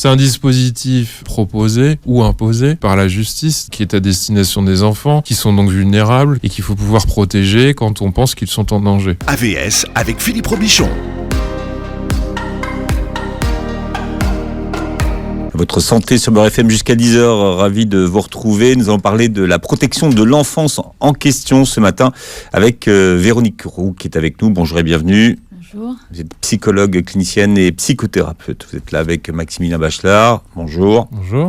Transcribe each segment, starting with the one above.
C'est un dispositif proposé ou imposé par la justice qui est à destination des enfants, qui sont donc vulnérables et qu'il faut pouvoir protéger quand on pense qu'ils sont en danger. AVS avec Philippe Robichon. Votre santé sur Beurre FM jusqu'à 10h, ravi de vous retrouver. Nous allons parler de la protection de l'enfance en question ce matin avec Véronique Roux qui est avec nous. Bonjour et bienvenue. Bonjour. Vous êtes psychologue, clinicienne et psychothérapeute. Vous êtes là avec Maximilien Bachelard. Bonjour. Bonjour.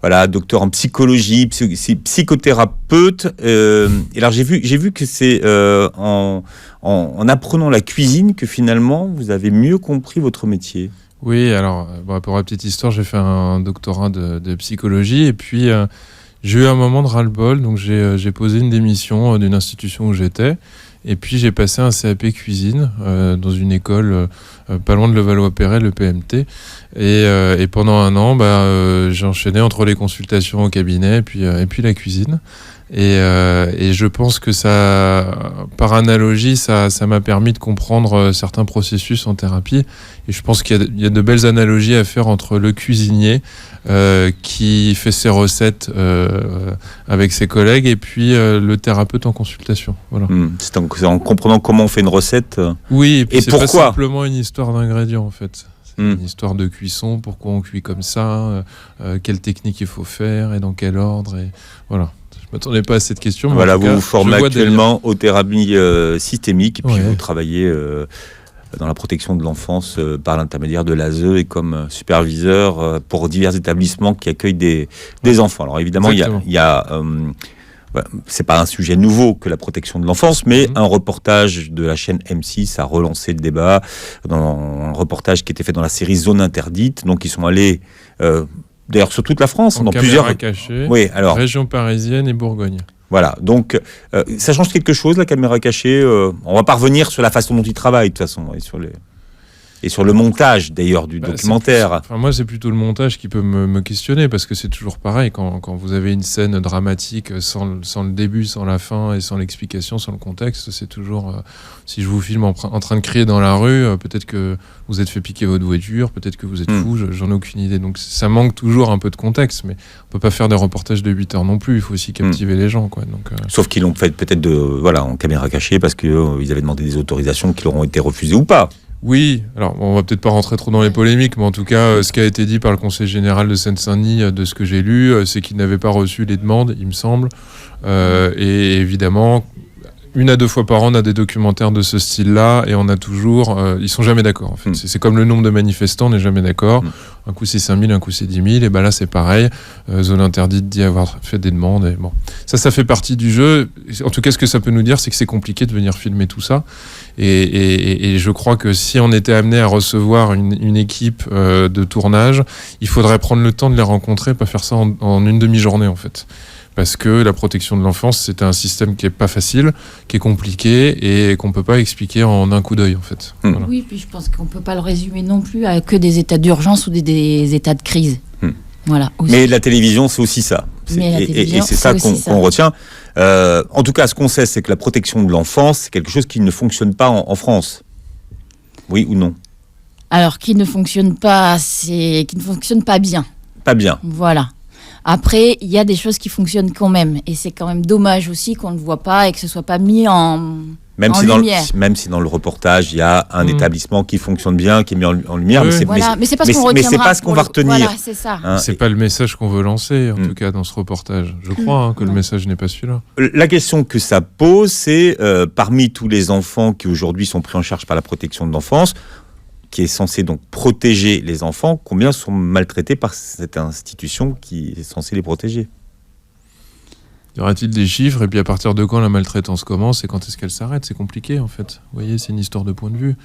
Voilà, docteur en psychologie, psychothérapeute. Et alors j'ai vu que c'est en apprenant la cuisine que finalement vous avez mieux compris votre métier. Oui, alors pour la petite histoire, j'ai fait un doctorat de psychologie et puis j'ai eu un moment de ras-le-bol, donc j'ai posé une démission d'une institution où j'étais. Et puis j'ai passé un CAP cuisine dans une école pas loin de Levallois-Perret, le PMT. Et pendant un an, j'ai enchaîné entre les consultations au cabinet et puis la cuisine. Et je pense que ça, par analogie, ça m'a permis de comprendre certains processus en thérapie. Et je pense qu'il y a de belles analogies à faire entre le cuisinier qui fait ses recettes avec ses collègues et puis le thérapeute en consultation. Voilà. C'est en comprenant comment on fait une recette. Oui, et puis c'est pourquoi. Pas simplement une histoire d'ingrédients en fait. C'est une histoire de cuisson, pourquoi on cuit comme ça, quelle technique il faut faire et dans quel ordre. Et voilà. Je ne m'attendais pas à cette question. Voilà, vous vous formez actuellement aux thérapies systémiques et puis vous travaillez dans la protection de l'enfance par l'intermédiaire de l'ASE et comme superviseur pour divers établissements qui accueillent des enfants. Alors évidemment, c'est pas un sujet nouveau que la protection de l'enfance, mais un reportage de la chaîne M6 a relancé le débat dans un reportage qui était fait dans la série Zone Interdite. Donc ils sont allés d'ailleurs sur toute la France, dans plusieurs cachée, région parisienne et Bourgogne. Voilà, donc ça change quelque chose la caméra cachée. On va pas revenir sur la façon dont ils travaillent de toute façon et sur le montage d'ailleurs du documentaire. Moi c'est plutôt le montage qui peut me questionner parce que c'est toujours pareil quand vous avez une scène dramatique sans le début, sans la fin et sans l'explication, sans le contexte, c'est toujours si je vous filme en train de crier dans la rue, peut-être que vous êtes fait piquer votre voiture, peut-être que vous êtes fou, j'en ai aucune idée. Donc ça manque toujours un peu de contexte, mais on peut pas faire des reportages de 8 heures non plus, il faut aussi captiver les gens, quoi. Donc, sauf qu'ils l'ont fait peut-être en caméra cachée parce qu'ils avaient demandé des autorisations qui leur ont été refusées ou pas. Oui, alors on va peut-être pas rentrer trop dans les polémiques, mais en tout cas, ce qui a été dit par le Conseil général de Seine-Saint-Denis, de ce que j'ai lu, c'est qu'ils n'avaient pas reçu les demandes, il me semble. Et évidemment, 1 à 2 fois par an, on a des documentaires de ce style-là, et on a toujours... ils sont jamais d'accord, en fait. C'est comme le nombre de manifestants, on n'est jamais d'accord. Un coup c'est 5 000, un coup c'est 10 000, et là c'est pareil. Zone Interdite dit avoir fait des demandes, et bon. Ça fait partie du jeu. En tout cas, ce que ça peut nous dire, c'est que c'est compliqué de venir filmer tout ça. Et je crois que si on était amené à recevoir une équipe de tournage, il faudrait prendre le temps de les rencontrer, pas faire ça en une demi-journée, en fait. Parce que la protection de l'enfance, c'est un système qui est pas facile, qui est compliqué et qu'on peut pas expliquer en un coup d'œil, en fait. Voilà. Oui, puis je pense qu'on peut pas le résumer non plus à que des états d'urgence ou des états de crise. Voilà. Aussi. Mais la télévision, c'est aussi ça. Et c'est ça qu'on retient. En tout cas, ce qu'on sait, c'est que la protection de l'enfance, c'est quelque chose qui ne fonctionne pas en France. Oui ou non? Alors, qui ne fonctionne pas bien. Pas bien. Voilà. Après, il y a des choses qui fonctionnent quand même. Et c'est quand même dommage aussi qu'on ne le voit pas et que ce ne soit pas mis en lumière. Même si dans le reportage, il y a un établissement qui fonctionne bien, qui est mis en lumière. Oui. Mais c'est pas ce qu'on va retenir. Voilà, c'est ça. C'est pas le message qu'on veut lancer, en tout cas, dans ce reportage. Je crois que le message n'est pas celui-là. La question que ça pose, c'est parmi tous les enfants qui aujourd'hui sont pris en charge par la protection de l'enfance, qui est censé donc protéger les enfants, combien sont maltraités par cette institution qui est censée les protéger? Y aura-t-il des chiffres? Et puis à partir de quand la maltraitance commence et quand est-ce qu'elle s'arrête? C'est compliqué, en fait. Vous voyez, c'est une histoire de point de vue.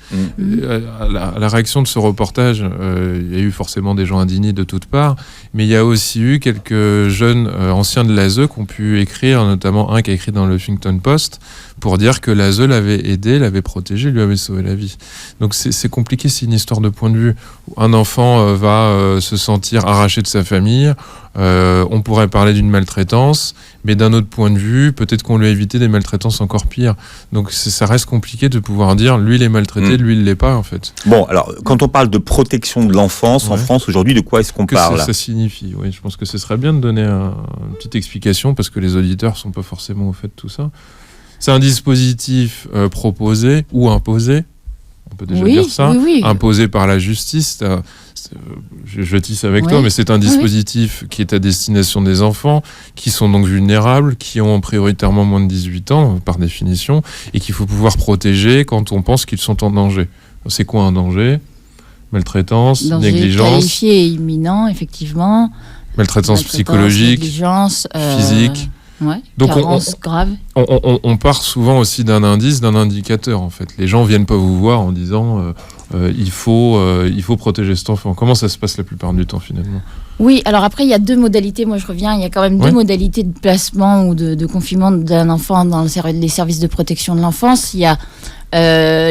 À la réaction de ce reportage, il y a eu forcément des gens indignés de toutes parts, mais il y a aussi eu quelques jeunes anciens de l'ASE qui ont pu écrire, notamment un qui a écrit dans le Huffington Post, pour dire que l'ASE l'avait aidé, l'avait protégé, lui avait sauvé la vie. Donc c'est compliqué, c'est une histoire de point de vue. Un enfant va se sentir arraché de sa famille, on pourrait parler d'une maltraitance, mais d'un autre point de vue, peut-être qu'on lui a évité des maltraitances encore pires. Donc ça reste compliqué de pouvoir dire, lui il est maltraité, lui il l'est pas en fait. Bon, alors quand on parle de protection de l'enfance en France aujourd'hui, de quoi est-ce qu'on parle ? Ça signifie, oui, je pense que ce serait bien de donner une petite explication, parce que les auditeurs sont pas forcément au fait de tout ça. C'est un dispositif proposé ou imposé, on peut déjà dire ça, imposé par la justice. Je tisse avec toi, mais c'est un dispositif qui est à destination des enfants, qui sont donc vulnérables, qui ont prioritairement moins de 18 ans, par définition, et qu'il faut pouvoir protéger quand on pense qu'ils sont en danger. C'est quoi un danger ? Maltraitance, danger négligence. Qualifié et imminent, effectivement. Maltraitance psychologique, négligence, physique. Donc carence grave. On part souvent aussi d'un indice, d'un indicateur en fait. Les gens viennent pas vous voir en disant il faut protéger cet enfant. Comment ça se passe la plupart du temps finalement ? Oui, alors après il y a deux modalités. Moi je reviens, il y a quand même deux modalités de placement ou de confinement d'un enfant dans les services de protection de l'enfance. Il y a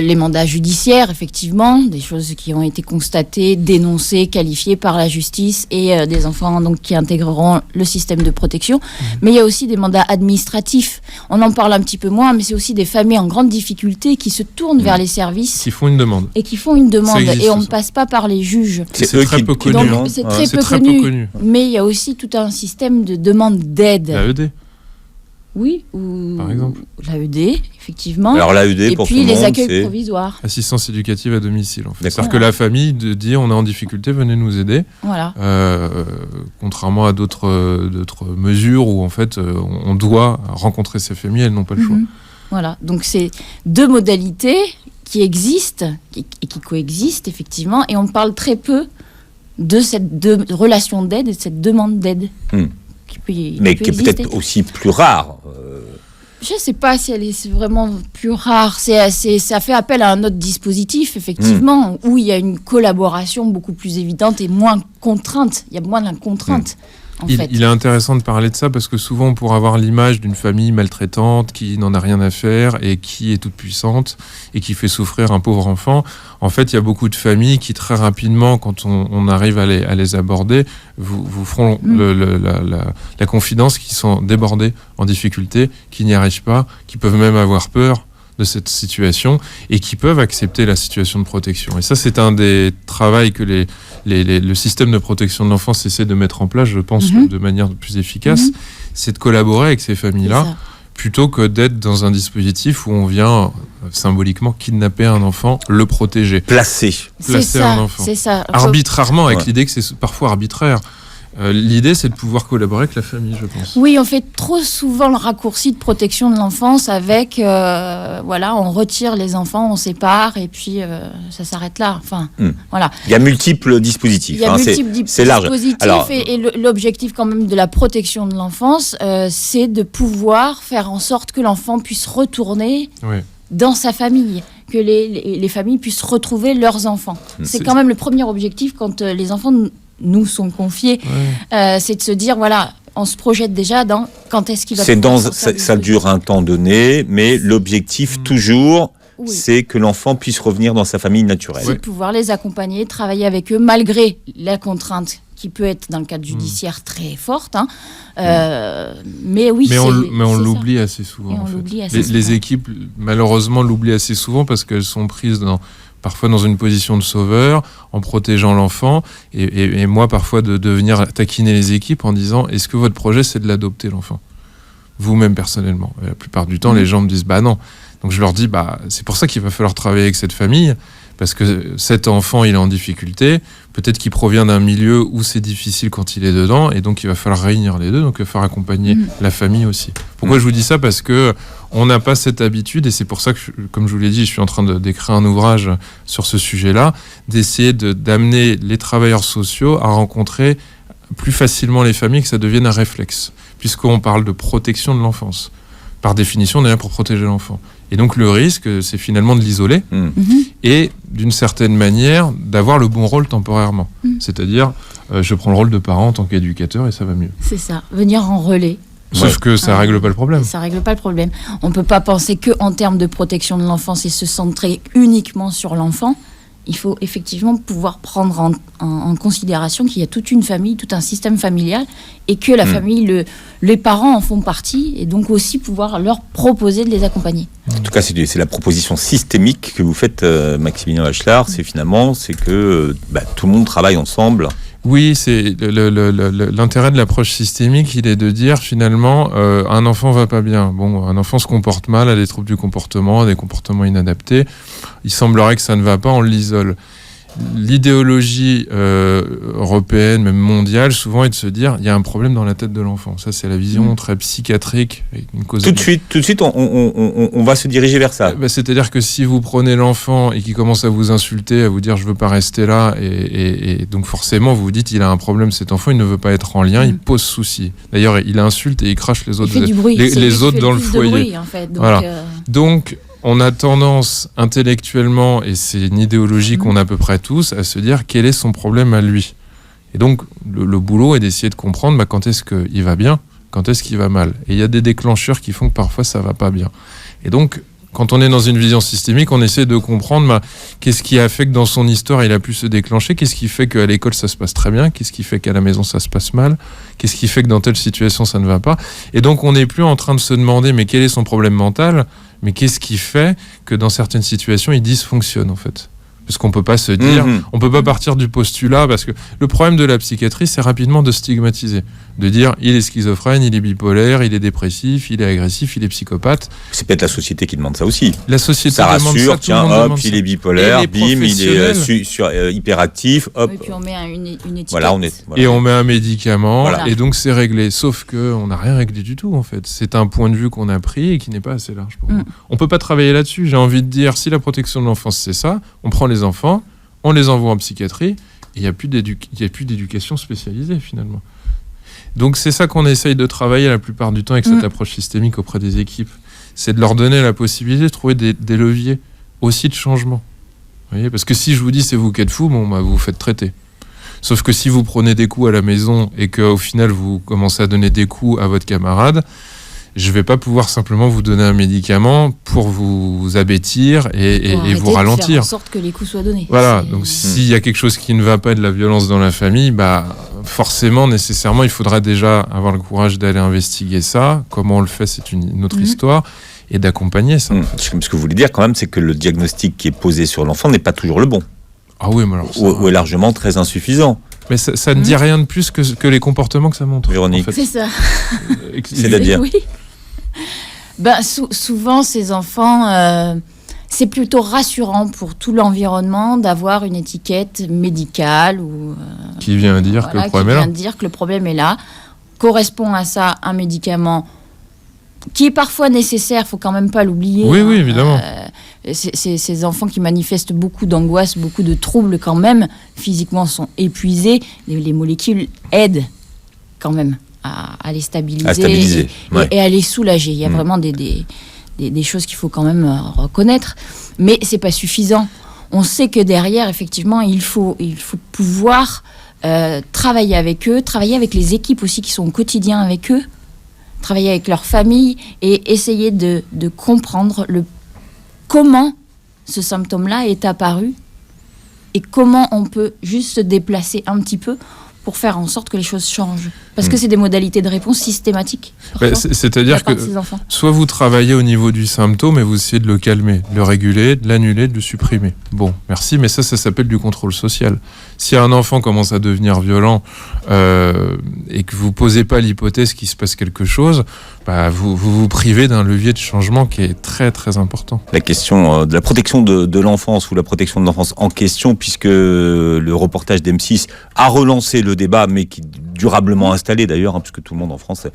les mandats judiciaires, effectivement, des choses qui ont été constatées, dénoncées, qualifiées par la justice et des enfants donc, qui intégreront le système de protection. Mais il y a aussi des mandats administratifs. On en parle un petit peu moins, mais c'est aussi des familles en grande difficulté qui se tournent vers les services. Qui font une demande. Et qui font une demande. Et on ne passe pas par les juges. C'est très peu connu. C'est très peu connu. Mais il y a aussi tout un système de demande d'aide. L'AED. Oui, ou par exemple l'AED, effectivement. Alors l'AED, pour tout le monde, et puis les accueils provisoires. Assistance éducative à domicile, en fait. C'est-à-dire que la famille dit on est en difficulté, venez nous aider. Voilà. Contrairement à d'autres mesures où en fait on doit rencontrer ces familles, elles n'ont pas le choix. Voilà, donc c'est deux modalités qui existent et qui coexistent effectivement, et on parle très peu de cette relation d'aide et de cette demande d'aide. Mais qui est peut-être aussi plus rare. Je ne sais pas si elle est vraiment plus rare. Ça fait appel à un autre dispositif, effectivement, où il y a une collaboration beaucoup plus évidente et moins contrainte. Il y a moins de contrainte. Il est intéressant de parler de ça parce que souvent on pourrait avoir l'image d'une famille maltraitante qui n'en a rien à faire et qui est toute puissante et qui fait souffrir un pauvre enfant. En fait, il y a beaucoup de familles qui très rapidement, quand on arrive à les aborder, vous feront la confidence qu'ils sont débordés, en difficulté, qu'ils n'y arrivent pas, qui peuvent même avoir peur de cette situation et qui peuvent accepter la situation de protection. Et ça, c'est un des travaux que le système de protection de l'enfance essaie de mettre en place, je pense, de manière plus efficace, c'est de collaborer avec ces familles-là, plutôt que d'être dans un dispositif où on vient symboliquement kidnapper un enfant, le protéger. Placer un enfant. C'est ça. Arbitrairement, avec l'idée que c'est parfois arbitraire. L'idée, c'est de pouvoir collaborer avec la famille, je pense. Oui, on fait trop souvent le raccourci de protection de l'enfance avec, on retire les enfants, on sépare, et puis ça s'arrête là. Enfin, voilà. Il y a multiples dispositifs. C'est large. Alors, et l'objectif quand même de la protection de l'enfance, c'est de pouvoir faire en sorte que l'enfant puisse retourner dans sa famille, que les familles puissent retrouver leurs enfants. C'est quand même le premier objectif quand les enfants nous sont confiés, c'est de se dire, voilà, on se projette déjà dans quand est-ce qu'il va ça dure un temps donné, mais l'objectif toujours, c'est que l'enfant puisse revenir dans sa famille naturelle. C'est de pouvoir les accompagner, travailler avec eux, malgré la contrainte qui peut être dans le cadre judiciaire très forte. Mais oui, on l'oublie assez souvent. Les équipes, malheureusement, l'oublient assez souvent parce qu'elles sont prises parfois dans une position de sauveur, en protégeant l'enfant, et moi parfois de venir taquiner les équipes en disant, est-ce que votre projet c'est de l'adopter l'enfant ? Vous-même personnellement. Et la plupart du temps, les gens me disent, non. Donc je leur dis, c'est pour ça qu'il va falloir travailler avec cette famille, parce que cet enfant, il est en difficulté, peut-être qu'il provient d'un milieu où c'est difficile quand il est dedans, et donc il va falloir réunir les deux, donc il va falloir accompagner la famille aussi. Pourquoi je vous dis ça ? Parce que on n'a pas cette habitude, et c'est pour ça que, comme je vous l'ai dit, je suis en train d'écrire un ouvrage sur ce sujet-là, d'essayer d'amener les travailleurs sociaux à rencontrer plus facilement les familles, que ça devienne un réflexe, puisqu'on parle de protection de l'enfance. Par définition, on est là pour protéger l'enfant. Et donc le risque, c'est finalement de l'isoler et d'une certaine manière d'avoir le bon rôle temporairement. C'est-à-dire, je prends le rôle de parent en tant qu'éducateur et ça va mieux. C'est ça, venir en relais. Sauf que ça règle pas le problème. Ça règle pas le problème. On peut pas penser que en termes de protection de l'enfance et se centrer uniquement sur l'enfant. Il faut effectivement pouvoir prendre en considération qu'il y a toute une famille, tout un système familial, et que la famille, les parents en font partie, et donc aussi pouvoir leur proposer de les accompagner. En tout cas, c'est la proposition systémique que vous faites, Maximilien Bachelard. C'est que tout le monde travaille ensemble. Oui, c'est l'intérêt de l'approche systémique, il est de dire finalement un enfant va pas bien. Bon, un enfant se comporte mal, a des troubles du comportement, a des comportements inadaptés. Il semblerait que ça ne va pas, on l'isole. L'idéologie européenne, même mondiale, souvent est de se dire il y a un problème dans la tête de l'enfant. Ça, c'est la vision très psychiatrique. Avec une cause tout de suite, on va se diriger vers ça. C'est-à-dire que si vous prenez l'enfant et qu'il commence à vous insulter, à vous dire je veux pas rester là, et donc forcément vous vous dites il a un problème, cet enfant, il ne veut pas être en lien, il pose souci. D'ailleurs, il insulte et il crache les autres, les autres dans le foyer. Bruit, en fait. Donc, voilà. Donc on a tendance intellectuellement, et c'est une idéologie qu'on a à peu près tous, à se dire quel est son problème à lui. Et donc le boulot est d'essayer de comprendre quand est-ce qu'il va bien, quand est-ce qu'il va mal. Et il y a des déclencheurs qui font que parfois ça va pas bien. Et donc quand on est dans une vision systémique, on essaie de comprendre qu'est-ce qui a fait que dans son histoire il a pu se déclencher, qu'est-ce qui fait qu'à l'école ça se passe très bien, qu'est-ce qui fait qu'à la maison ça se passe mal, qu'est-ce qui fait que dans telle situation ça ne va pas. Et donc on n'est plus en train de se demander mais quel est son problème mental, mais qu'est-ce qui fait que dans certaines situations il dysfonctionne en fait. Parce qu'on peut pas se dire, on peut pas partir du postulat, parce que le problème de la psychiatrie, c'est rapidement de stigmatiser, de dire il est schizophrène, il est bipolaire, il est dépressif, il est agressif, il est psychopathe. C'est peut-être la société qui demande ça aussi. La société ça demande rassure, ça, tiens, hop, il est bipolaire, bim, il est hyperactif, hop. Et puis on met une étiquette. Voilà, et on met un médicament, voilà. Et donc c'est réglé. Sauf que on n'a rien réglé du tout en fait. C'est un point de vue qu'on a pris et qui n'est pas assez large pour moi. On peut pas travailler là-dessus. J'ai envie de dire, si la protection de l'enfance c'est ça, on prend les enfants, on les envoie en psychiatrie, et il n'y a plus d'éducation spécialisée finalement. Donc c'est ça qu'on essaye de travailler la plupart du temps avec cette approche systémique auprès des équipes. C'est de leur donner la possibilité de trouver des leviers aussi de changement. Vous voyez, parce que si je vous dis c'est vous qui êtes fou, vous vous faites traiter. Sauf que si vous prenez des coups à la maison et qu'au final vous commencez à donner des coups à votre camarade, je ne vais pas pouvoir simplement vous donner un médicament pour vous abêtir et vous ralentir. Faire en sorte que les coups soient donnés. Voilà, donc s'il y a quelque chose qui ne va pas, de la violence dans la famille, forcément, nécessairement, il faudra déjà avoir le courage d'aller investiguer ça. Comment on le fait, c'est une autre histoire, et d'accompagner ça. Ce que vous voulez dire quand même, c'est que le diagnostic qui est posé sur l'enfant n'est pas toujours le bon. Ah oui, mais alors ou est largement très insuffisant. Mais ça ne dit rien de plus que les comportements que ça montre. Véronique. C'est ça. C'est-à-dire oui. Souvent, ces enfants, c'est plutôt rassurant pour tout l'environnement d'avoir une étiquette médicale ou qui vient dire que le problème est là. Qui vient dire que le problème est là. Correspond à ça un médicament qui est parfois nécessaire, faut quand même pas l'oublier. Oui, oui, évidemment. Ces enfants qui manifestent beaucoup d'angoisse, beaucoup de troubles quand même, physiquement sont épuisés. Les molécules aident quand même à les stabiliser, et à les soulager. Il y a vraiment des choses qu'il faut quand même reconnaître, mais c'est pas suffisant. On sait que derrière, effectivement, il faut pouvoir travailler avec eux, travailler avec les équipes aussi qui sont au quotidien avec eux, travailler avec leur famille et essayer de comprendre comment ce symptôme-là est apparu et comment on peut juste se déplacer un petit peu pour faire en sorte que les choses changent. Parce que c'est des modalités de réponse systématiques. C'est-à-dire que soit vous travaillez au niveau du symptôme et vous essayez de le calmer, de le réguler, de l'annuler, de le supprimer. Bon, merci, mais ça s'appelle du contrôle social. Si un enfant commence à devenir violent et que vous ne posez pas l'hypothèse qu'il se passe quelque chose, vous privez d'un levier de changement qui est très très important. La question de la protection de l'enfance ou la protection de l'enfance en question, puisque le reportage d'M6 a relancé le débat, mais qui durablement installé d'ailleurs, puisque tout le monde en France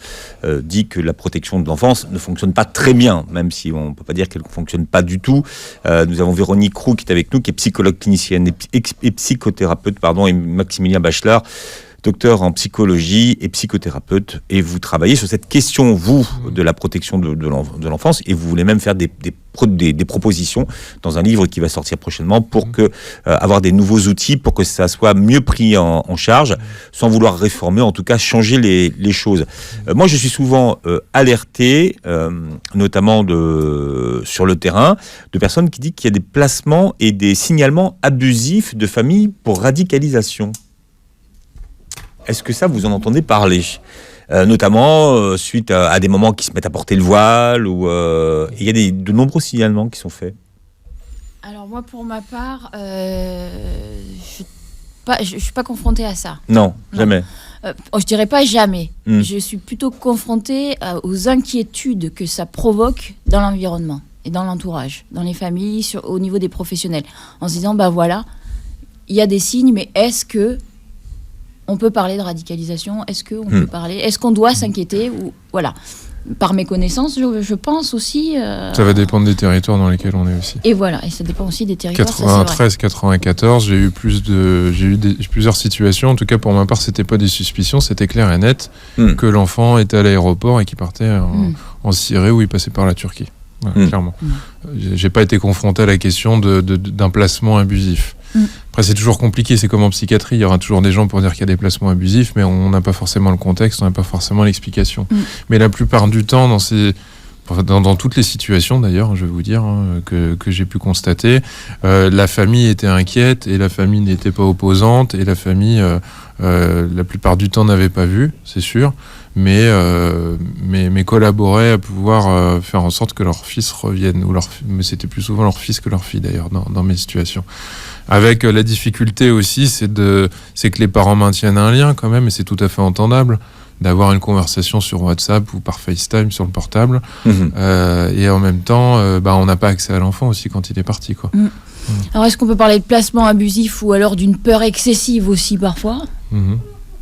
dit que la protection de l'enfance ne fonctionne pas très bien, même si on ne peut pas dire qu'elle ne fonctionne pas du tout. Nous avons Véronique Roux qui est avec nous, qui est psychologue clinicienne et psychothérapeute, et Maximilien Bachelard docteur en psychologie et psychothérapeute, et vous travaillez sur cette question, vous, de la protection de l'enfance, et vous voulez même faire des propositions dans un livre qui va sortir prochainement pour avoir des nouveaux outils pour que ça soit mieux pris en charge, sans vouloir réformer, en tout cas changer les choses. Moi, je suis souvent alerté, notamment sur le terrain, de personnes qui disent qu'il y a des placements et des signalements abusifs de familles pour radicalisation. Est-ce que ça, vous en entendez parler ? Notamment suite à des moments qui se mettent à porter le voile, ou il y a de nombreux signalements qui sont faits. Alors moi, pour ma part, je suis pas confrontée à ça. Non, jamais. Je dirais pas jamais. Je suis plutôt confrontée aux inquiétudes que ça provoque dans l'environnement et dans l'entourage, dans les familles, au niveau des professionnels, en se disant voilà, il y a des signes, mais est-ce que on peut parler de radicalisation? Est-ce qu'on peut parler? Est-ce qu'on doit s'inquiéter? Ou voilà. Par mes connaissanses, je pense aussi. Ça va dépendre des territoires dans lesquels on est aussi. Et voilà, et ça dépend aussi des territoires. 93, 94, j'ai eu plusieurs situations. En tout cas, pour ma part, c'était pas des suspicions, c'était clair et net que l'enfant était à l'aéroport et qu'il partait en Syrie ou il passait par la Turquie. Voilà, clairement. J'ai pas été confronté à la question d'un placement abusif. Après, c'est toujours compliqué, c'est comme en psychiatrie, il y aura toujours des gens pour dire qu'il y a des placements abusifs, mais on n'a pas forcément le contexte, on n'a pas forcément l'explication. Mais la plupart du temps, dans toutes les situations d'ailleurs, je vais vous dire, que j'ai pu constater, la famille était inquiète et la famille n'était pas opposante et la famille, la plupart du temps, n'avait pas vu, c'est sûr, mais collaborait à pouvoir faire en sorte que leur fils revienne, mais c'était plus souvent leur fils que leur fille d'ailleurs dans mes situations. Avec la difficulté aussi, c'est que les parents maintiennent un lien quand même, et c'est tout à fait entendable d'avoir une conversation sur WhatsApp ou par FaceTime sur le portable, et en même temps, on n'a pas accès à l'enfant aussi quand il est parti, quoi. Alors, est-ce qu'on peut parler de placement abusif ou alors d'une peur excessive aussi parfois ?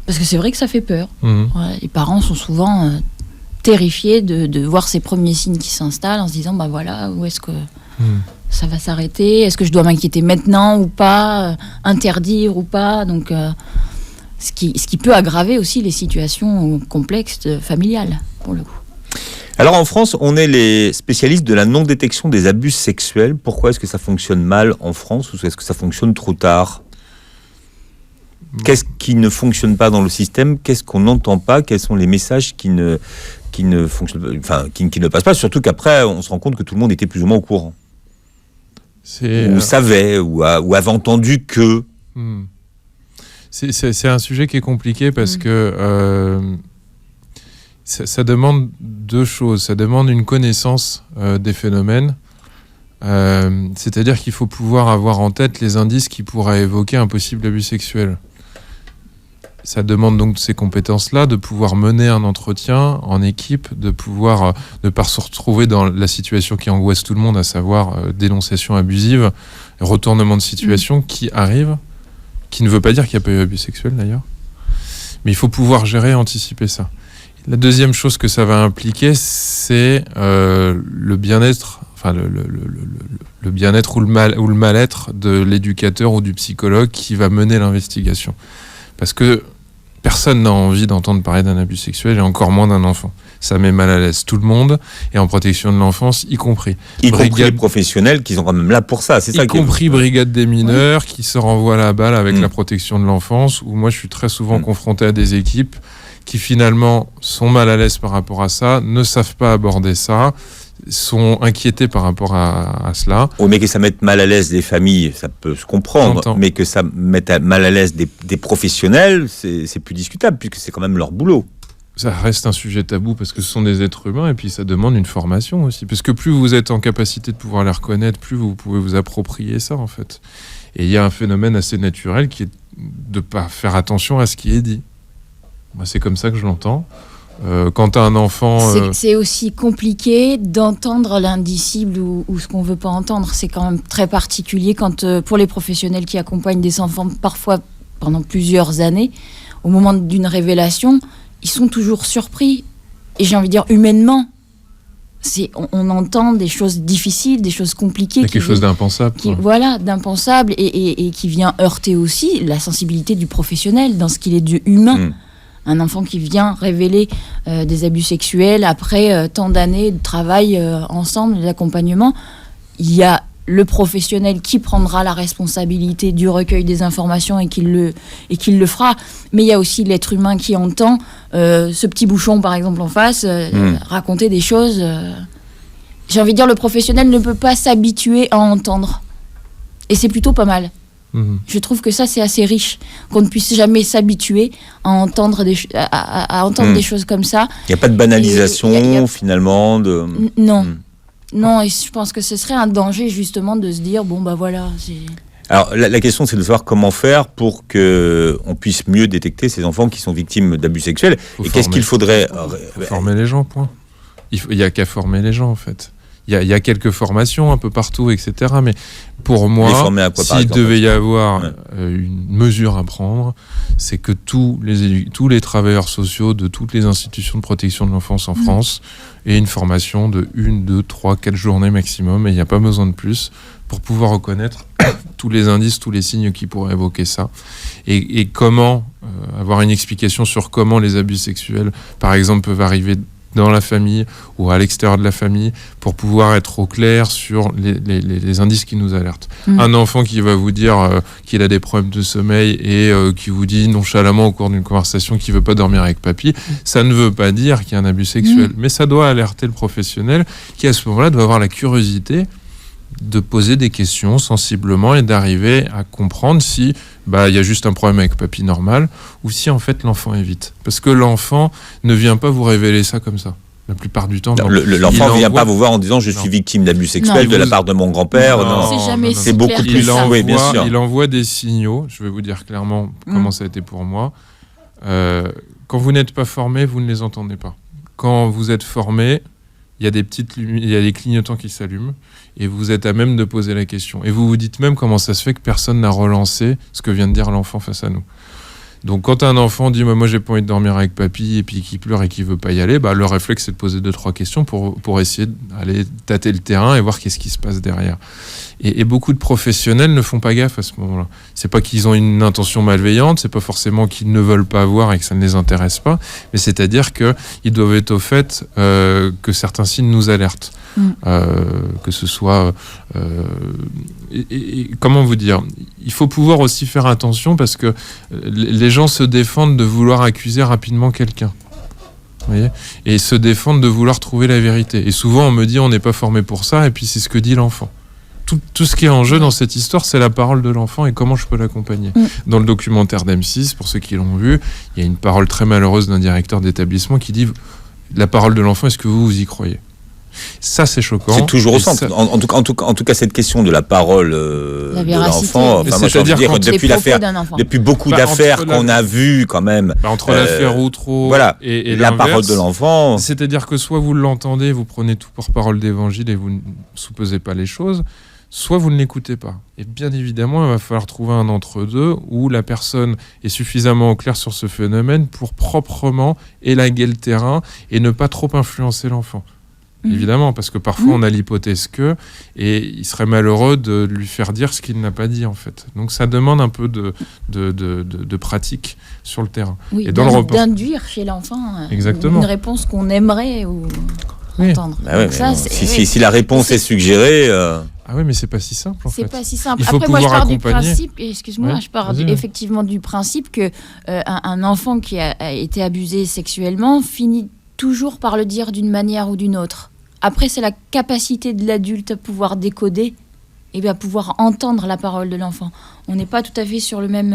Parce que c'est vrai que ça fait peur. Ouais, les parents sont souvent terrifiés de voir ces premiers signes qui s'installent en se disant, voilà, où est-ce que ça va s'arrêter ? Est-ce que je dois m'inquiéter maintenant ou pas ? Interdire ou pas ? Donc, ce qui peut aggraver aussi les situations complexes familiales, pour le coup. Alors en France, on est les spécialistes de la non-détection des abus sexuels. Pourquoi est-ce que ça fonctionne mal en France, ou est-ce que ça fonctionne trop tard ? Qu'est-ce qui ne fonctionne pas dans le système ? Qu'est-ce qu'on n'entend pas ? Quels sont les messages qui ne fonctionnent, qui ne passent pas ? Surtout qu'après, on se rend compte que tout le monde était plus ou moins au courant. Ou savait, ou avait entendu que... C'est un sujet qui est compliqué parce que ça demande deux choses. Ça demande une connaissance des phénomènes. C'est-à-dire qu'il faut pouvoir avoir en tête les indices qui pourraient évoquer un possible abus sexuel. Ça demande donc ces compétences-là, de pouvoir mener un entretien en équipe, de pouvoir ne pas se retrouver dans la situation qui angoisse tout le monde, à savoir dénonciation abusive, retournement de situation qui arrive, qui ne veut pas dire qu'il n'y a pas eu abus sexuel d'ailleurs. Mais il faut pouvoir gérer et anticiper ça. La deuxième chose que ça va impliquer, c'est le bien-être, le bien-être ou le mal-être de l'éducateur ou du psychologue qui va mener l'investigation. Parce que personne n'a envie d'entendre parler d'un abus sexuel, et encore moins d'un enfant. Ça met mal à l'aise tout le monde, et en protection de l'enfance, y compris. Y compris les professionnels qui sont quand même là pour ça, c'est ça. Y compris brigade des mineurs qui se renvoient la balle avec la protection de l'enfance, où moi je suis très souvent confronté à des équipes qui finalement sont mal à l'aise par rapport à ça, ne savent pas aborder ça, sont inquiétés par rapport à cela. Oui, mais que ça mette mal à l'aise les familles, ça peut se comprendre. J'entends. Mais que ça mette mal à l'aise des professionnels, c'est plus discutable, puisque c'est quand même leur boulot. Ça reste un sujet tabou parce que ce sont des êtres humains, et puis ça demande une formation aussi. Parce que plus vous êtes en capacité de pouvoir les reconnaître, plus vous pouvez vous approprier ça, en fait. Et il y a un phénomène assez naturel qui est de ne pas faire attention à ce qui est dit. Moi, c'est comme ça que je l'entends. Quand tu as un enfant... C'est aussi compliqué d'entendre l'indicible ou ce qu'on ne veut pas entendre. C'est quand même très particulier quand, pour les professionnels qui accompagnent des enfants, parfois pendant plusieurs années, au moment d'une révélation, ils sont toujours surpris. Et j'ai envie de dire, humainement, on entend des choses difficiles, des choses compliquées. Il y a quelque chose d'impensable. Voilà, d'impensable et qui vient heurter aussi la sensibilité du professionnel dans ce qu'il est de humain. Un enfant qui vient révéler des abus sexuels après tant d'années de travail ensemble, d'accompagnement, il y a le professionnel qui prendra la responsabilité du recueil des informations et qui le fera. Mais il y a aussi l'être humain qui entend ce petit bouchon, par exemple, en face, raconter des choses. J'ai envie de dire, le professionnel ne peut pas s'habituer à entendre. Et c'est plutôt pas mal. Je trouve que ça, c'est assez riche, qu'on ne puisse jamais s'habituer à entendre des choses comme ça. Il n'y a pas de banalisation, finalement Non. Non, et je pense que ce serait un danger, justement, de se dire, bon, bah voilà. Alors, la question, c'est de savoir comment faire pour qu'on puisse mieux détecter ces enfants qui sont victimes d'abus sexuels. Et qu'est-ce qu'il faudrait... Former les gens, point. Il n'y a qu'à former les gens, en fait. Il y a quelques formations un peu partout, etc. Mais pour moi, s'il devait y avoir une mesure à prendre, c'est que tous les travailleurs sociaux de toutes les institutions de protection de l'enfance en France aient une formation de 1, 2, 3, 4 journées maximum, et il n'y a pas besoin de plus, pour pouvoir reconnaître tous les indices, tous les signes qui pourraient évoquer ça. Et comment avoir une explication sur comment les abus sexuels, par exemple, peuvent arriver dans la famille ou à l'extérieur de la famille, pour pouvoir être au clair sur les indices qui nous alertent. Un enfant qui va vous dire qu'il a des problèmes de sommeil et qui vous dit nonchalamment au cours d'une conversation qu'il ne veut pas dormir avec papy, ça ne veut pas dire qu'il y a un abus sexuel. Mais ça doit alerter le professionnel qui, à ce moment-là, doit avoir la curiosité de poser des questions sensiblement et d'arriver à comprendre si il y a juste un problème avec papy normal ou si en fait l'enfant évite. Parce que l'enfant ne vient pas vous révéler ça comme ça. La plupart du temps, l'enfant ne vient pas vous voir en disant je suis victime d'abus sexuels de la part de mon grand-père. C'est beaucoup plus clair. Oui, bien sûr. Il envoie des signaux. Je vais vous dire clairement comment ça a été pour moi. Quand vous n'êtes pas formé, vous ne les entendez pas. Quand vous êtes formé, il y a des clignotants qui s'allument et vous êtes à même de poser la question. Et vous vous dites même comment ça se fait que personne n'a relancé ce que vient de dire l'enfant face à nous. Donc quand un enfant dit moi j'ai pas envie de dormir avec papy et puis qui pleure et qui veut pas y aller, le réflexe c'est de poser 2-3 questions pour essayer d'aller tâter le terrain et voir qu'est-ce qui se passe derrière. Et beaucoup de professionnels ne font pas gaffe à ce moment-là. C'est pas qu'ils ont une intention malveillante, c'est pas forcément qu'ils ne veulent pas voir et que ça ne les intéresse pas, mais c'est-à-dire qu'ils doivent être au fait que certains signes nous alertent. Que ce soit... comment vous dire ? Il faut pouvoir aussi faire attention parce que les gens se défendent de vouloir accuser rapidement quelqu'un. Vous voyez ? Et se défendent de vouloir trouver la vérité. Et souvent, on me dit on n'est pas formé pour ça, et puis c'est ce que dit l'enfant. Tout ce qui est en jeu dans cette histoire, c'est la parole de l'enfant et comment je peux l'accompagner. Dans le documentaire d'M6, pour ceux qui l'ont vu, il y a une parole très malheureuse d'un directeur d'établissement qui dit « La parole de l'enfant, est-ce que vous y croyez ?» Ça, c'est choquant. C'est toujours au centre. En tout cas, cette question de la parole de l'enfant, moi, je veux dire, depuis beaucoup d'affaires qu'on a vues quand même. Entre l'affaire Outreau et la parole de l'enfant. C'est-à-dire que soit vous l'entendez, vous prenez tout pour parole d'évangile et vous ne soupesez pas les choses, soit vous ne l'écoutez pas. Et bien évidemment, il va falloir trouver un entre-deux où la personne est suffisamment au clair sur ce phénomène pour proprement élaguer le terrain et ne pas trop influencer l'enfant. Évidemment, parce que parfois on a l'hypothèse que, et il serait malheureux de lui faire dire ce qu'il n'a pas dit en fait. Donc ça demande un peu de pratique sur le terrain. Oui, et d'induire chez l'enfant une réponse qu'on aimerait entendre. Donc si la réponse est suggérée... Ah oui, mais c'est pas si simple en fait. C'est pas si simple. Il faut Après, moi, je pars du principe, effectivement du principe que un enfant qui a été abusé sexuellement finit toujours par le dire d'une manière ou d'une autre. Après, c'est la capacité de l'adulte à pouvoir décoder et à pouvoir entendre la parole de l'enfant. On n'est pas tout à fait sur le même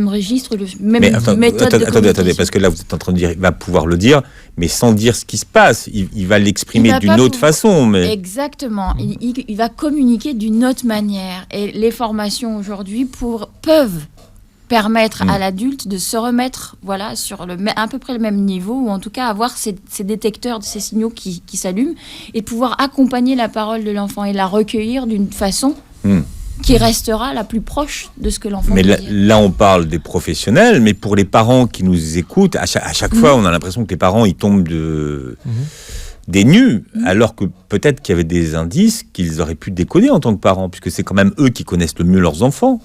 registre, méthode de communication. Attendez, parce que là, vous êtes en train de dire il va pouvoir le dire, mais sans dire ce qui se passe. Il va l'exprimer d'une autre façon. Mais... Exactement. Il va communiquer d'une autre manière. Et les formations aujourd'hui peuvent permettre à l'adulte de se remettre sur à peu près le même niveau, ou en tout cas avoir ces détecteurs, ces signaux qui s'allument, et pouvoir accompagner la parole de l'enfant et la recueillir d'une façon qui restera la plus proche de ce que l'enfant peut dire. Mais là, on parle des professionnels, mais pour les parents qui nous écoutent, à chaque fois, on a l'impression que les parents, ils tombent nus, alors que peut-être qu'il y avait des indices qu'ils auraient pu décoder en tant que parents, puisque c'est quand même eux qui connaissent le mieux leurs enfants.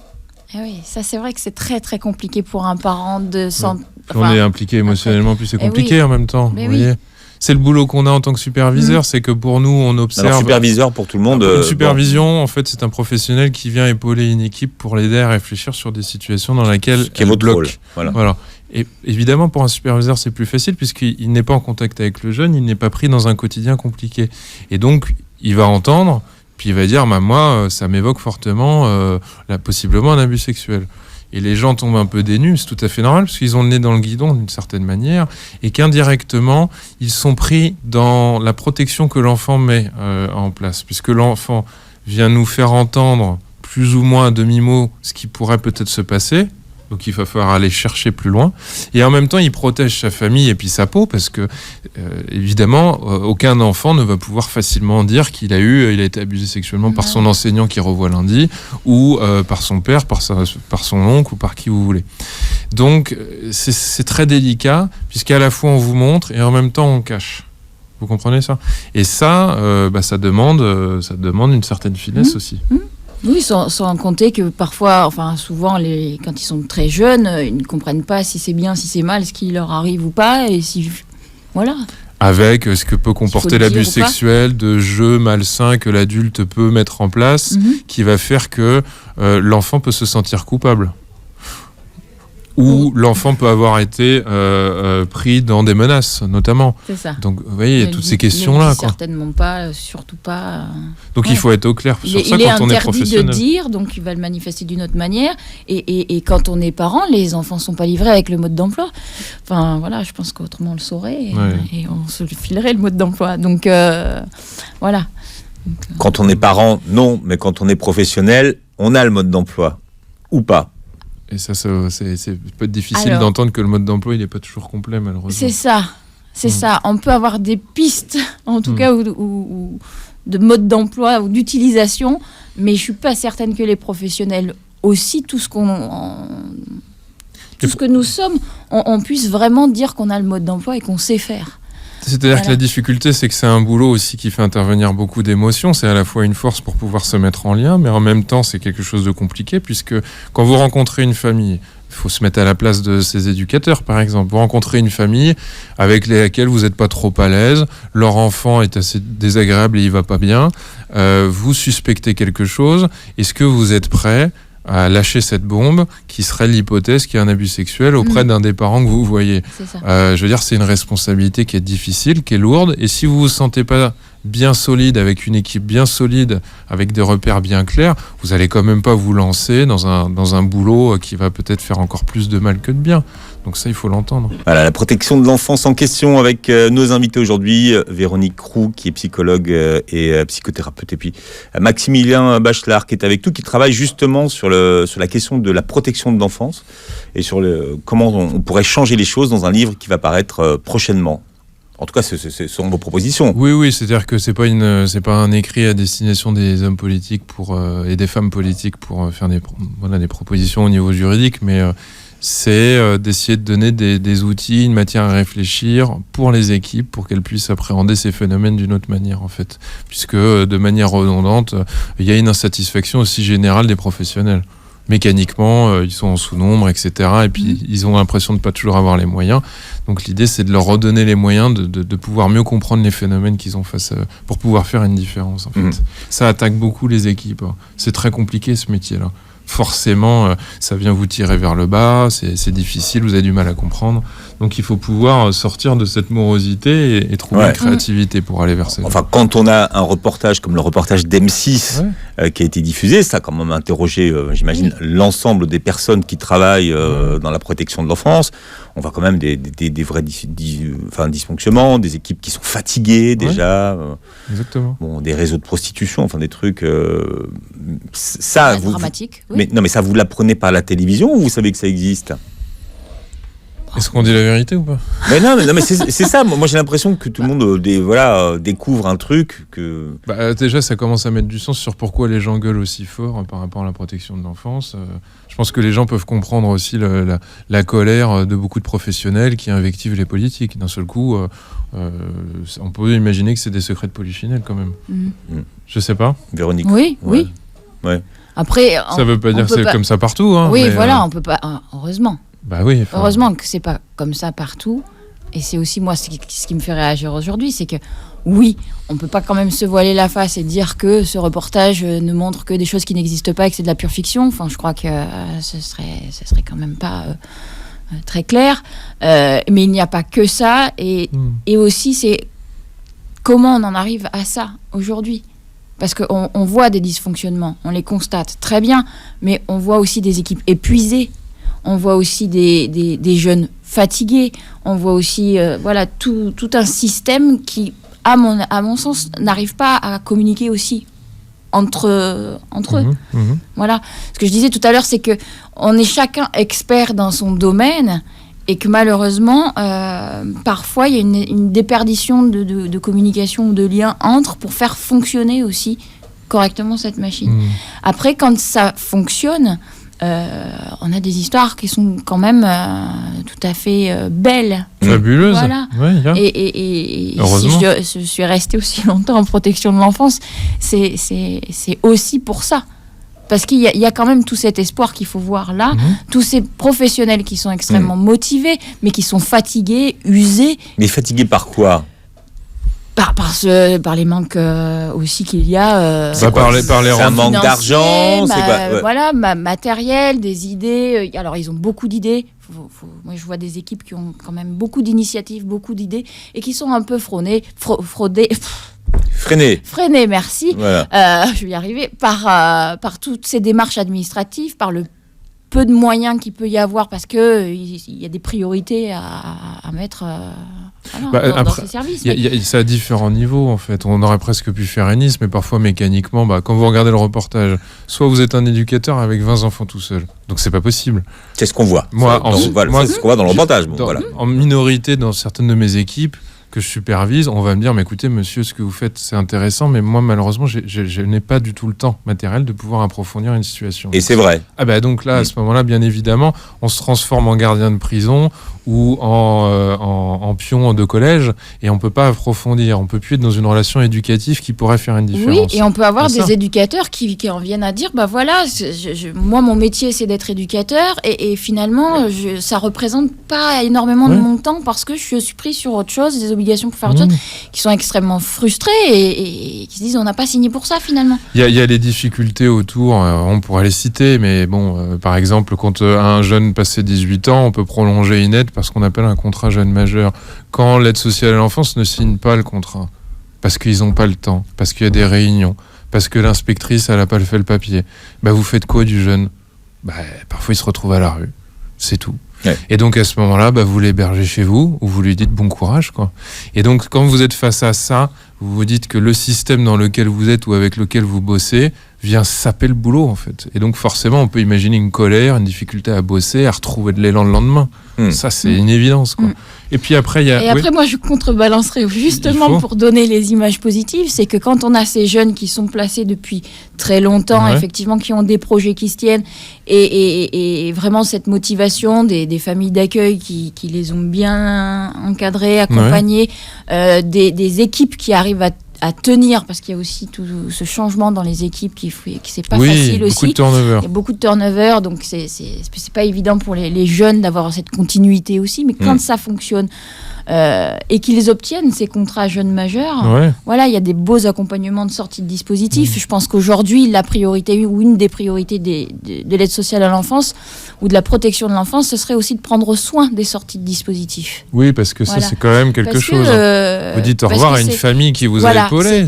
Eh oui, ça c'est vrai que c'est très très compliqué pour un parent de s'en... On est impliqué émotionnellement, puis c'est compliqué en même temps. Vous voyez, c'est le boulot qu'on a en tant que superviseur, c'est que pour nous, on observe... Alors, superviseur, pour tout le monde... Une supervision, en fait, c'est un professionnel qui vient épauler une équipe pour l'aider à réfléchir sur des situations dans lesquelles qui est votre rôle. Voilà. Et évidemment, pour un superviseur, c'est plus facile puisqu'il n'est pas en contact avec le jeune, il n'est pas pris dans un quotidien compliqué. Et donc, il va entendre, puis il va dire, moi, ça m'évoque fortement possiblement un abus sexuel. Et les gens tombent un peu dénus, c'est tout à fait normal, parce qu'ils ont le nez dans le guidon d'une certaine manière, et qu'indirectement, ils sont pris dans la protection que l'enfant met en place, puisque l'enfant vient nous faire entendre plus ou moins à demi-mot ce qui pourrait peut-être se passer, donc il va falloir aller chercher plus loin, et en même temps, il protège sa famille et puis sa peau, parce que, évidemment, aucun enfant ne va pouvoir facilement dire qu'il a été abusé sexuellement par son enseignant qui revoit lundi, ou par son père, par son oncle, ou par qui vous voulez. Donc, c'est très délicat, puisqu'à la fois on vous montre, et en même temps on cache. Vous comprenez ça ? Et ça, ça demande une certaine finesse aussi. Oui, sans compter que parfois, souvent, quand ils sont très jeunes, ils ne comprennent pas si c'est bien, si c'est mal, ce qui leur arrive ou pas, et si... Voilà. Avec ce que peut comporter l'abus sexuel, de jeux malsains que l'adulte peut mettre en place, qui va faire que l'enfant peut se sentir coupable. Ou l'enfant peut avoir été pris dans des menaces, notamment. C'est ça. Donc, vous voyez, il y a toutes ces questions-là. Certainement pas, surtout pas... Donc, il faut être au clair sur ça quand on est professionnel. Il est interdit de dire, donc il va le manifester d'une autre manière. Et quand on est parent, les enfants ne sont pas livrés avec le mode d'emploi. Enfin, voilà, je pense qu'autrement on le saurait et on se filerait le mode d'emploi. Donc, voilà. Quand on est parent, non, mais quand on est professionnel, on a le mode d'emploi. Ou pas. Et ça c'est peut-être difficile d'entendre que le mode d'emploi, il n'est pas toujours complet, malheureusement. C'est ça. On peut avoir des pistes, en tout cas, ou de mode d'emploi ou d'utilisation, mais je ne suis pas certaine que les professionnels aussi, tout ce que nous sommes, on puisse vraiment dire qu'on a le mode d'emploi et qu'on sait faire. C'est-à-dire que la difficulté, c'est que c'est un boulot aussi qui fait intervenir beaucoup d'émotions. C'est à la fois une force pour pouvoir se mettre en lien, mais en même temps, c'est quelque chose de compliqué, puisque quand vous rencontrez une famille, il faut se mettre à la place de ses éducateurs, par exemple. Vous rencontrez une famille avec laquelle vous n'êtes pas trop à l'aise, leur enfant est assez désagréable et il ne va pas bien, vous suspectez quelque chose, est-ce que vous êtes prêt à lâcher cette bombe qui serait l'hypothèse qu'il y a un abus sexuel auprès d'un des parents que vous voyez. Je veux dire, c'est une responsabilité qui est difficile, qui est lourde, et si vous vous sentez pas bien solide, avec une équipe bien solide, avec des repères bien clairs, vous allez quand même pas vous lancer dans un boulot qui va peut-être faire encore plus de mal que de bien. Donc ça, il faut l'entendre. Voilà, la protection de l'enfance en question avec nos invités aujourd'hui, Véronique Roux, qui est psychologue et psychothérapeute, et puis Maximilien Bachelard, qui est avec nous, qui travaille justement sur la question de la protection de l'enfance et sur comment on pourrait changer les choses dans un livre qui va paraître prochainement. En tout cas, ce sont vos propositions. Oui, c'est-à-dire que c'est pas un écrit à destination des hommes politiques et des femmes politiques pour faire des propositions au niveau juridique, mais c'est d'essayer de donner des outils, une matière à réfléchir pour les équipes, pour qu'elles puissent appréhender ces phénomènes d'une autre manière, en fait. Puisque, de manière redondante, il y a une insatisfaction aussi générale des professionnels. Mécaniquement, ils sont en sous-nombre, etc. Et puis, ils ont l'impression de ne pas toujours avoir les moyens. Donc, l'idée, c'est de leur redonner les moyens de pouvoir mieux comprendre les phénomènes qu'ils ont face à eux, pour pouvoir faire une différence, en fait. Ça attaque beaucoup les équipes. C'est très compliqué, ce métier-là. Forcément, ça vient vous tirer vers le bas, c'est difficile, vous avez du mal à comprendre. Donc il faut pouvoir sortir de cette morosité et trouver une créativité pour aller vers ça. Enfin, quand on a un reportage comme le reportage d'M6 qui a été diffusé, ça a quand même interrogé, j'imagine, l'ensemble des personnes qui travaillent dans la protection de l'enfance. On voit quand même des vrais dysfonctionnements, des équipes qui sont fatiguées déjà. Exactement. Des réseaux de prostitution, des trucs... ça, dramatique. Mais ça, vous l'apprenez par la télévision ou vous savez que ça existe ? Est-ce qu'on dit la vérité ou pas ? mais c'est ça. Moi, j'ai l'impression que tout le monde découvre un truc que. Déjà, ça commence à mettre du sens sur pourquoi les gens gueulent aussi fort par rapport à la protection de l'enfance. Je pense que les gens peuvent comprendre aussi la colère de beaucoup de professionnels qui invectivent les politiques. D'un seul coup, on peut imaginer que c'est des secrets de polichinelle quand même. Je sais pas. Véronique. Oui. Ouais. Après, ça veut pas dire que c'est comme ça partout. Hein, oui, voilà, on peut pas. Heureusement. Bah oui. Heureusement que c'est pas comme ça partout. Et c'est aussi moi ce qui me fait réagir aujourd'hui, c'est que oui, on peut pas quand même se voiler la face et dire que ce reportage ne montre que des choses qui n'existent pas et que c'est de la pure fiction. Enfin, je crois que ce serait quand même pas très clair. Mais il n'y a pas que ça. Et aussi, c'est comment on en arrive à ça aujourd'hui. Parce qu'on voit des dysfonctionnements, on les constate très bien, mais on voit aussi des équipes épuisées, on voit aussi des jeunes fatigués, on voit aussi tout un système qui, à mon sens, n'arrive pas à communiquer aussi entre eux. Voilà. Ce que je disais tout à l'heure, c'est qu'on est chacun expert dans son domaine et que malheureusement, parfois, il y a une déperdition de communication ou de lien pour faire fonctionner aussi correctement cette machine. Après, quand ça fonctionne, on a des histoires qui sont quand même tout à fait belles. Fabuleuses. Voilà. Ouais, yeah. Et heureusement. Si je suis restée aussi longtemps en protection de l'enfance, c'est aussi pour ça. Parce qu'il y a quand même tout cet espoir qu'il faut voir là, tous ces professionnels qui sont extrêmement motivés, mais qui sont fatigués, usés. Mais fatigués par quoi ? Par les manques aussi qu'il y a. Par les c'est un manque d'argent, c'est quoi ? Voilà, matériel, des idées. Alors, ils ont beaucoup d'idées. Moi, je vois des équipes qui ont quand même beaucoup d'initiatives, beaucoup d'idées, et qui sont un peu fraudées. Freiné, merci. Voilà. Je vais y arriver. Par toutes ces démarches administratives, par le peu de moyens qu'il peut y avoir, parce qu'il y a des priorités à mettre dans ces services. C'est à différents niveaux, en fait. On aurait presque pu faire un Nice, mais parfois, mécaniquement, quand vous regardez le reportage, soit vous êtes un éducateur avec 20 enfants tout seul. Donc, c'est pas possible. C'est ce qu'on voit. C'est ce qu'on voit dans le reportage. En minorité, dans certaines de mes équipes, que je supervise, on va me dire, mais écoutez, monsieur, ce que vous faites, c'est intéressant, mais moi, malheureusement, je n'ai pas du tout le temps matériel de pouvoir approfondir une situation. Et c'est vrai. Donc là, à ce moment-là, bien évidemment, on se transforme en gardien de prison ou en pion de collège, et on peut pas approfondir. On peut plus être dans une relation éducative qui pourrait faire une différence. Oui, et on peut avoir des éducateurs qui en viennent à dire, moi, mon métier, c'est d'être éducateur, et finalement, ça représente pas énormément de mon temps parce que je suis pris sur autre chose, des obligations pour faire autre chose, qui sont extrêmement frustrés et qui se disent, on n'a pas signé pour ça, finalement. Il y a les difficultés autour, on pourrait les citer, mais par exemple, quand un jeune passé 18 ans, on peut prolonger une aide parce qu'on appelle un contrat jeune majeur. Quand l'aide sociale à l'enfance ne signe pas le contrat, parce qu'ils n'ont pas le temps, parce qu'il y a des réunions, parce que l'inspectrice, elle n'a pas fait le papier, vous faites quoi du jeune ? Parfois, il se retrouve à la rue. C'est tout. Ouais. Et donc, à ce moment-là, vous l'hébergez chez vous, ou vous lui dites bon courage, quoi. Et donc, quand vous êtes face à ça, vous vous dites que le système dans lequel vous êtes ou avec lequel vous bossez vient saper le boulot, en fait. Et donc, forcément, on peut imaginer une colère, une difficulté à bosser, à retrouver de l'élan le lendemain. Ça, c'est une évidence, quoi. Et puis après, moi, je contrebalancerai justement pour donner les images positives. C'est que quand on a ces jeunes qui sont placés depuis très longtemps, effectivement, qui ont des projets qui se tiennent, et vraiment cette motivation des familles d'accueil qui les ont bien encadrés, accompagnés, des équipes qui arrivent à tenir, parce qu'il y a aussi tout ce changement dans les équipes qui c'est pas facile aussi. Il y a beaucoup de turnover, donc c'est pas évident pour les jeunes d'avoir cette continuité aussi, mais quand ça fonctionne et qu'ils obtiennent ces contrats jeunes majeurs, il y a des beaux accompagnements de sortie de dispositifs. Je pense qu'aujourd'hui, la priorité ou une des priorités de l'aide sociale à l'enfance ou de la protection de l'enfance, ce serait aussi de prendre soin des sorties de dispositifs. Oui, parce que ça, c'est quand même quelque chose. Vous dites au revoir à une famille qui vous a épaulé.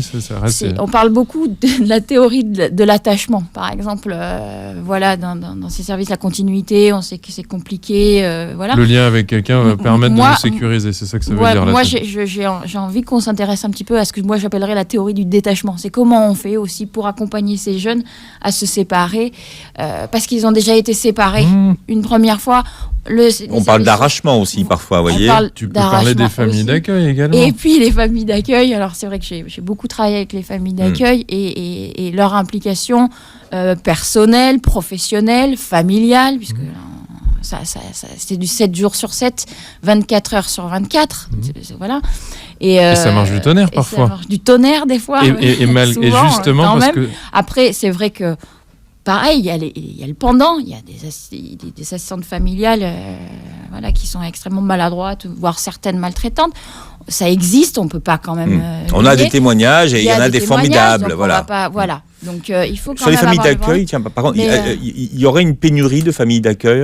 On parle beaucoup de la théorie de l'attachement, par exemple. Dans ces services, la continuité, on sait que c'est compliqué. Le lien avec quelqu'un va permettre de sécuriser, c'est c'est ça que ça veut Ouais, dire. moi, j'ai envie qu'on s'intéresse un petit peu à ce que moi j'appellerais la théorie du détachement. C'est comment on fait aussi pour accompagner ces jeunes à se séparer, parce qu'ils ont déjà été séparés une première fois. On parle d'arrachement aussi parfois, vous voyez. Tu peux parler des familles d'accueil également. Et puis les familles d'accueil. Alors c'est vrai que j'ai beaucoup travaillé avec les familles d'accueil et leur implication personnelle, professionnelle, familiale, puisque c'est du 7 jours sur 7, 24 heures sur 24. Voilà. Et ça marche du tonnerre parfois. Ça marche du tonnerre des fois. Et justement, parce que... Après, c'est vrai que pareil, il y a le pendant, il y a des assistantes familiales voilà, qui sont extrêmement maladroites, voire certaines maltraitantes. Ça existe, on ne peut pas quand même... on a des témoignages et il y en a des formidables. Voilà. Voilà. Donc il faut quand sur même les familles d'accueil, tiens, par contre, il y aurait une pénurie de familles d'accueil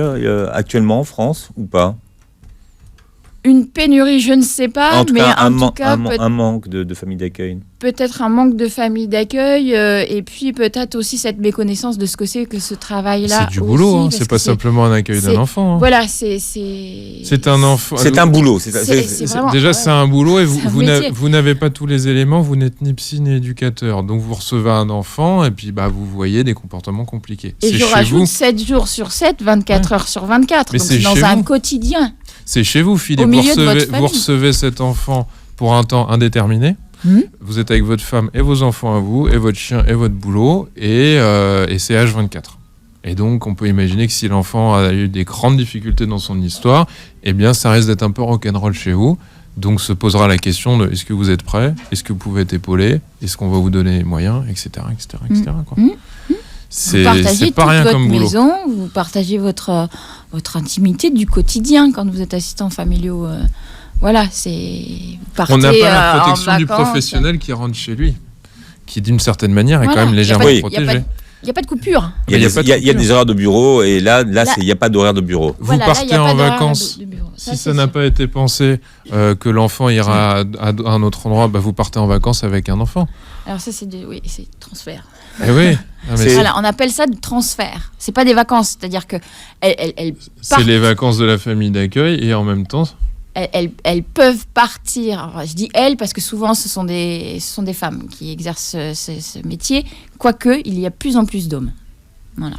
actuellement en France ou pas? Une pénurie, je ne sais pas, en tout mais cas, en tout cas, un manque de familles d'accueil. Peut-être un manque de familles d'accueil, et puis peut-être aussi cette méconnaissance de ce que c'est que ce travail-là. C'est du boulot, aussi, hein, c'est pas simplement un accueil d'un enfant. Hein. Voilà, c'est un enfant. C'est un boulot. Déjà, c'est un boulot et vous n'avez pas tous les éléments, vous n'êtes ni psy ni éducateur. Donc vous recevez un enfant et puis vous voyez des comportements compliqués. Et je rajoute 7 jours sur 7, 24 heures sur 24. Mais donc c'est dans un quotidien. C'est chez vous, Philippe. Vous recevez cet enfant pour un temps indéterminé. Vous êtes avec votre femme et vos enfants à vous, et votre chien et votre boulot, et c'est H24. Et donc, on peut imaginer que si l'enfant a eu des grandes difficultés dans son histoire, eh bien, ça risque d'être un peu rock'n'roll chez vous. Donc, se posera la question de est-ce que vous êtes prêt? Est-ce que vous pouvez être épaulé? Est-ce qu'on va vous donner les moyens? Etc. Quoi. Vous partagez pas rien toute comme votre boulot. maison, vous partagez votre intimité du quotidien quand vous êtes assistant familiaux. Voilà, on n'a pas la protection du professionnel qui rentre chez lui, qui d'une certaine manière est quand même légèrement protégé. Il n'y a pas de coupure. Il y a des horaires de bureau et là il n'y a pas d'horaire de bureau. Vous partez en vacances. Si ça n'a pas été pensé que l'enfant ira à un autre endroit, vous partez en vacances avec un enfant. Alors ça, c'est transfert. Eh oui. Voilà, on appelle ça du transfert. C'est pas des vacances, c'est-à-dire que c'est les vacances de la famille d'accueil et en même temps. Elles peuvent partir. Alors, je dis elles parce que souvent ce sont des femmes qui exercent ce métier, quoique il y a de plus en plus d'hommes. Voilà.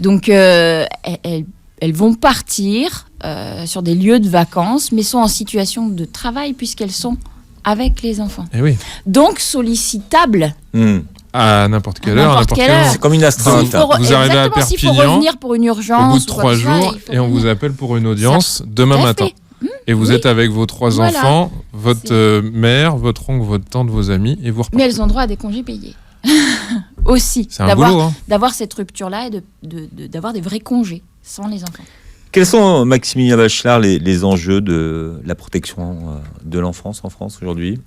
Donc elles vont partir sur des lieux de vacances, mais sont en situation de travail puisqu'elles sont avec les enfants. Eh oui. Donc sollicitables. À n'importe quelle heure, à n'importe quelle heure. C'est comme une astreinte. Vous arrivez à Perpignan, s'il faut revenir pour une urgence, au bout de 3 jours, et on vous appelle pour une audience demain matin. Et vous êtes avec vos 3 enfants, votre mère, votre oncle, votre tante, vos amis, et vous repartez. Mais elles ont droit à des congés payés. Aussi. C'est un boulot, hein. D'avoir cette rupture-là et d'avoir des vrais congés sans les enfants. Quels sont, Maximilien Bachelard, les enjeux de la protection de l'enfance en France aujourd'hui ?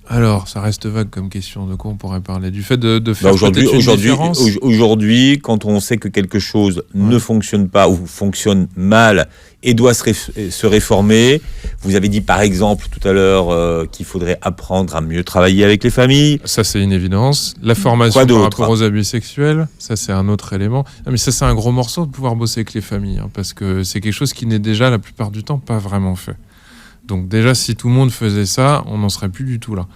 Alors, ça reste vague comme question. De quoi on pourrait parler? Du fait de faire peut-être une différence. Aujourd'hui, quand on sait que quelque chose ne fonctionne pas ou fonctionne mal et doit se réformer, vous avez dit par exemple tout à l'heure qu'il faudrait apprendre à mieux travailler avec les familles. Ça, c'est une évidence. La formation par rapport aux abus sexuels, ça, c'est un autre élément. Non, mais ça, c'est un gros morceau de pouvoir bosser avec les familles, parce que c'est quelque chose qui n'est déjà, la plupart du temps, pas vraiment fait. Donc déjà, si tout le monde faisait ça, on n'en serait plus du tout là.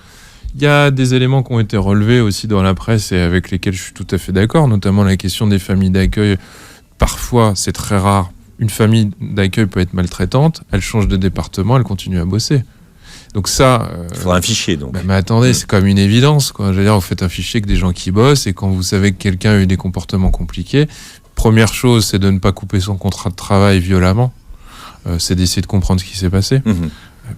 Il y a des éléments qui ont été relevés aussi dans la presse et avec lesquels je suis tout à fait d'accord, notamment la question des familles d'accueil. Parfois, c'est très rare. Une famille d'accueil peut être maltraitante, elle change de département, elle continue à bosser. Donc ça... Il faut un fichier, donc. Mais attendez, c'est comme une évidence, quoi. Je veux dire, vous faites un fichier avec des gens qui bossent et quand vous savez que quelqu'un a eu des comportements compliqués, première chose, c'est de ne pas couper son contrat de travail violemment. C'est d'essayer de comprendre ce qui s'est passé.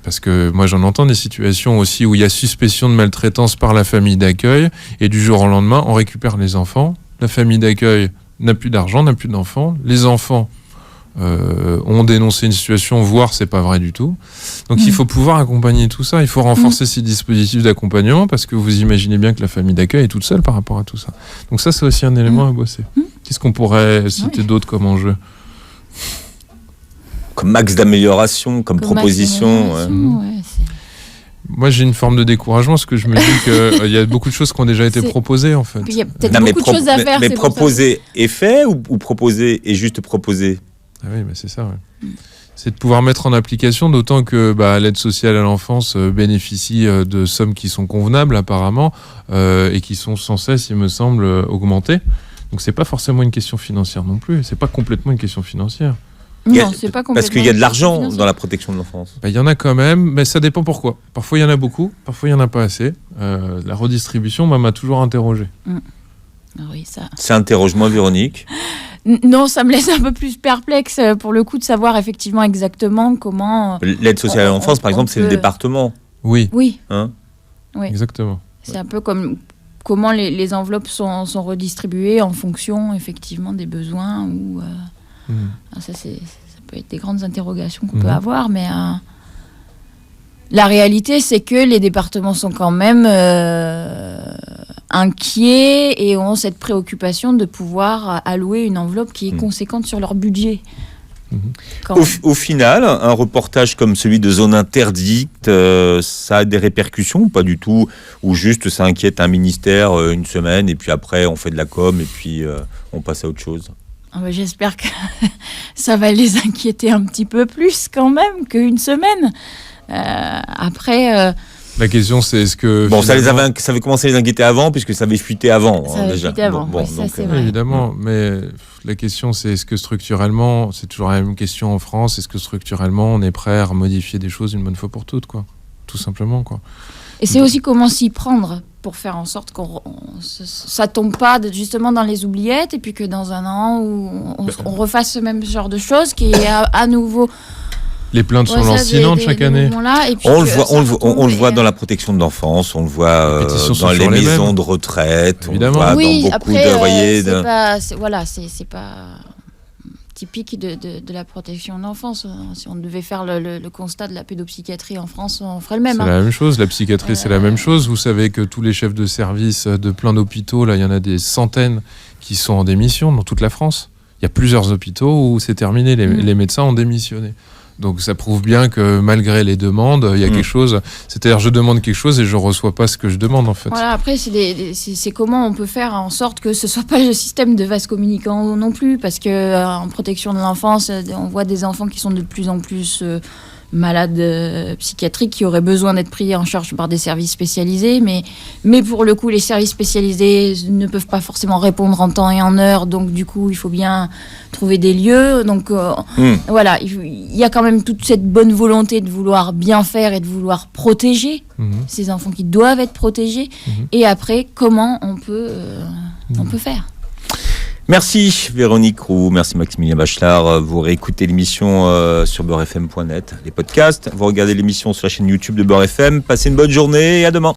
Parce que moi, j'en entends des situations aussi où il y a suspicion de maltraitance par la famille d'accueil et du jour au lendemain, on récupère les enfants. La famille d'accueil n'a plus d'argent, n'a plus d'enfants. Les enfants ont dénoncé une situation, voire c'est pas vrai du tout. Donc il faut pouvoir accompagner tout ça. Il faut renforcer ces dispositifs d'accompagnement parce que vous imaginez bien que la famille d'accueil est toute seule par rapport à tout ça. Donc ça, c'est aussi un élément à bosser. Qu'est-ce qu'on pourrait citer d'autre comme enjeu ? Comme max d'amélioration, comme proposition. Moi, j'ai une forme de découragement parce que je me dis qu'il y a beaucoup de choses qui ont déjà été proposées, en fait. Il y a peut-être beaucoup de choses à faire. Mais proposer est fait ou proposer est juste proposer ? Ah oui, mais c'est ça, ouais. C'est de pouvoir mettre en application, d'autant que l'aide sociale à l'enfance bénéficie de sommes qui sont convenables apparemment et qui sont sans cesse, il me semble, augmentées. Donc c'est pas forcément une question financière non plus. C'est pas complètement une question financière. Non, c'est pas complètement. Parce qu'il y a de l'argent dans la protection de l'enfance. Il y en a quand même, mais ça dépend pourquoi. Parfois il y en a beaucoup, parfois il y en a pas assez. La redistribution m'a toujours interrogé. Oui, ça. Ça interroge-moi, Véronique. Non, ça me laisse un peu plus perplexe pour le coup de savoir effectivement exactement comment. L'aide sociale à l'enfance, par exemple, c'est le département. Oui. Oui. Hein ? Oui. Exactement. C'est un peu comme comment les enveloppes sont redistribuées en fonction effectivement des besoins ou. Ça peut être des grandes interrogations qu'on peut avoir, mais la réalité, c'est que les départements sont quand même inquiets et ont cette préoccupation de pouvoir allouer une enveloppe qui est conséquente sur leur budget. Au final, un reportage comme celui de Zone Interdite, ça a des répercussions ou pas du tout? Ou juste ça inquiète un ministère une semaine et puis après on fait de la com et puis on passe à autre chose? J'espère que ça va les inquiéter un petit peu plus quand même qu'une semaine. Après... La question, c'est est-ce que... Bon, ça avait commencé à les inquiéter avant, puisque ça avait fuité avant. Ça avait fuité avant, bon, ça donc, c'est vrai. Évidemment, mais la question, c'est est-ce que structurellement, c'est toujours la même question en France, est-ce que structurellement, on est prêt à modifier des choses une bonne fois pour toutes, quoi, tout simplement, quoi. Et c'est aussi comment s'y prendre pour faire en sorte qu'on ça tombe pas justement dans les oubliettes et puis que dans un an où on refasse ce même genre de choses qui est à nouveau... Les plaintes sont lancinantes chaque année. On le voit dans la protection de l'enfance, on le voit dans les maisons de retraite, évidemment. On le voit dans beaucoup de... C'est pas typique de la protection de l'enfance. Si on devait faire le constat de la pédopsychiatrie en France, on ferait le même. C'est la même chose, la psychiatrie c'est la même chose. Vous savez que tous les chefs de service de plein d'hôpitaux, là il y en a des centaines qui sont en démission dans toute la France. Il y a plusieurs hôpitaux où c'est terminé, les médecins ont démissionné. Donc ça prouve bien que malgré les demandes, il y a quelque chose. C'est-à-dire je demande quelque chose et je reçois pas ce que je demande en fait. Voilà, après c'est comment on peut faire en sorte que ce soit pas le système de vase communicant non plus, parce que en protection de l'enfance, on voit des enfants qui sont de plus en plus malades psychiatriques qui auraient besoin d'être pris en charge par des services spécialisés, mais pour le coup les services spécialisés ne peuvent pas forcément répondre en temps et en heure, donc du coup il faut bien trouver des lieux, donc voilà, il y a quand même toute cette bonne volonté de vouloir bien faire et de vouloir protéger ces enfants qui doivent être protégés, et après comment on peut faire. Merci Véronique Roux, merci Maximilien Bachelard. Vous réécoutez l'émission sur beurrefm.net, les podcasts. Vous regardez l'émission sur la chaîne YouTube de Beurre FM. Passez une bonne journée et à demain.